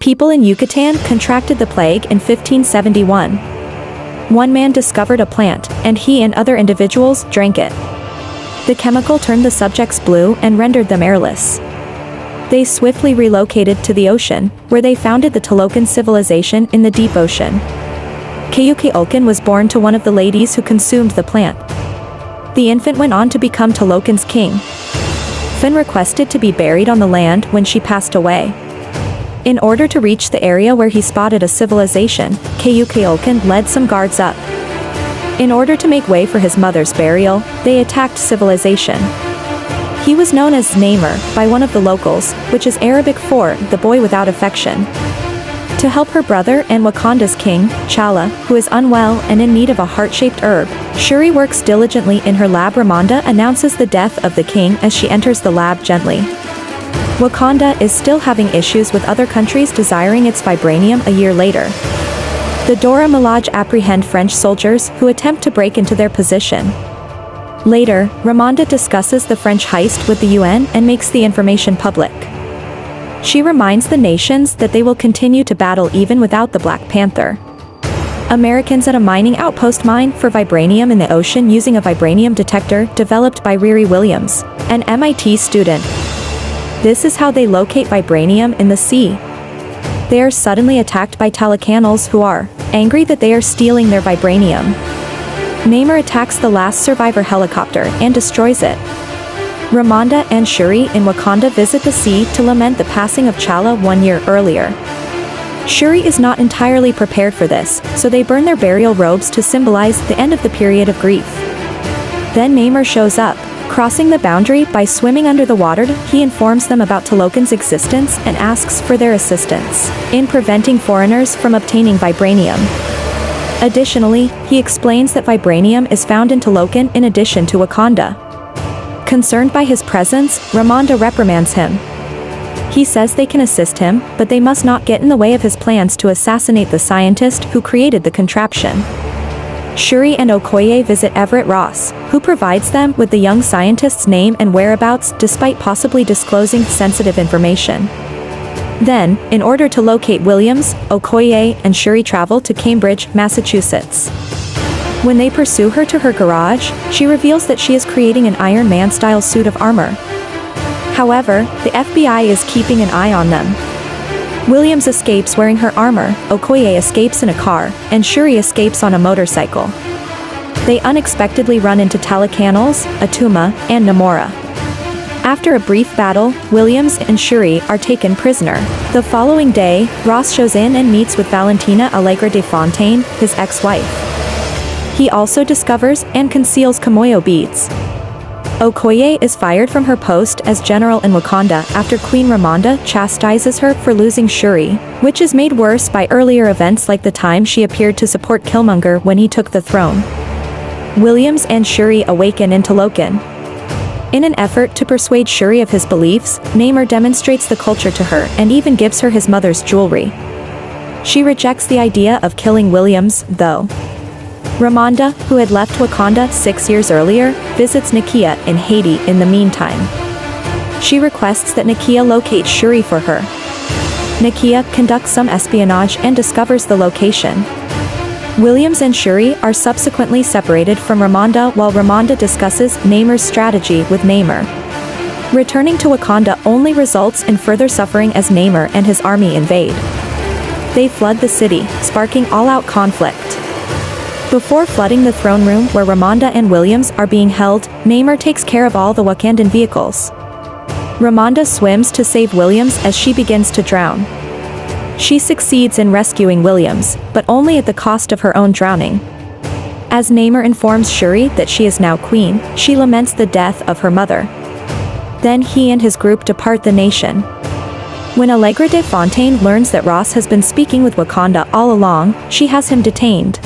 People in Yucatan contracted the plague in 1571. One man discovered a plant, and he and other individuals drank it. The chemical turned the subjects blue and rendered them airless. They swiftly relocated to the ocean, where they founded the Talocan civilization in the deep ocean. Cuauhtémoc was born to one of the ladies who consumed the plant. The infant went on to become Talocan's king. Fin requested to be buried on the land when she passed away. In order to reach the area where he spotted a civilization, Cuauhtémoc led some guards up. In order to make way for his mother's burial, they attacked civilization. He was known as Namor by one of the locals, which is Arabic for the boy without affection. To help her brother and Wakanda's king, T'Challa, who is unwell and in need of a heart-shaped herb, Shuri works diligently in her lab. Ramonda announces the death of the king as she enters the lab gently. Wakanda is still having issues with other countries desiring its vibranium a year later. The Dora Milaje apprehend French soldiers who attempt to break into their position. Later, Ramonda discusses the French heist with the UN and makes the information public. She reminds the nations that they will continue to battle even without the Black Panther. Americans at a mining outpost mine for vibranium in the ocean using a vibranium detector developed by Riri Williams, an MIT student. This is how they locate vibranium in the sea. They are suddenly attacked by Talacanals who are angry that they are stealing their vibranium. Namor attacks the last survivor helicopter and destroys it. Ramonda and Shuri in Wakanda visit the sea to lament the passing of T'Challa 1 year earlier. Shuri is not entirely prepared for this, so they burn their burial robes to symbolize the end of the period of grief. Then Namor shows up, crossing the boundary by swimming under the water. He informs them about Talocan's existence and asks for their assistance in preventing foreigners from obtaining vibranium. Additionally, he explains that vibranium is found in Talocan in addition to Wakanda. Concerned by his presence, Ramonda reprimands him. He says they can assist him, but they must not get in the way of his plans to assassinate the scientist who created the contraption. Shuri and Okoye visit Everett Ross, who provides them with the young scientist's name and whereabouts despite possibly disclosing sensitive information. Then, in order to locate Williams, Okoye and Shuri travel to Cambridge, Massachusetts. When they pursue her to her garage, she reveals that she is creating an Iron Man-style suit of armor. However, the FBI is keeping an eye on them. Williams escapes wearing her armor, Okoye escapes in a car, and Shuri escapes on a motorcycle. They unexpectedly run into Talacanals, Atuma, and Namora. After a brief battle, Williams and Shuri are taken prisoner. The following day, Ross shows in and meets with Valentina Allegra de Fontaine, his ex-wife. He also discovers and conceals Kamoyo beads. Okoye is fired from her post as general in Wakanda after Queen Ramonda chastises her for losing Shuri, which is made worse by earlier events like the time she appeared to support Killmonger when he took the throne. Williams and Shuri awaken in Talocan. In an effort to persuade Shuri of his beliefs, Namor demonstrates the culture to her and even gives her his mother's jewelry. She rejects the idea of killing Williams, though. Ramonda, who had left Wakanda 6 years earlier, visits Nakia in Haiti in the meantime. She requests that Nakia locate Shuri for her. Nakia conducts some espionage and discovers the location. Williams and Shuri are subsequently separated from Ramonda while Ramonda discusses Namor's strategy with Namor. Returning to Wakanda only results in further suffering as Namor and his army invade. They flood the city, sparking all-out conflict. Before flooding the throne room where Ramonda and Williams are being held, Namor takes care of all the Wakandan vehicles. Ramonda swims to save Williams as she begins to drown. She succeeds in rescuing Williams, but only at the cost of her own drowning. As Namor informs Shuri that she is now queen, she laments the death of her mother. Then he and his group depart the nation. When Allegra de Fontaine learns that Ross has been speaking with Wakanda all along, she has him detained.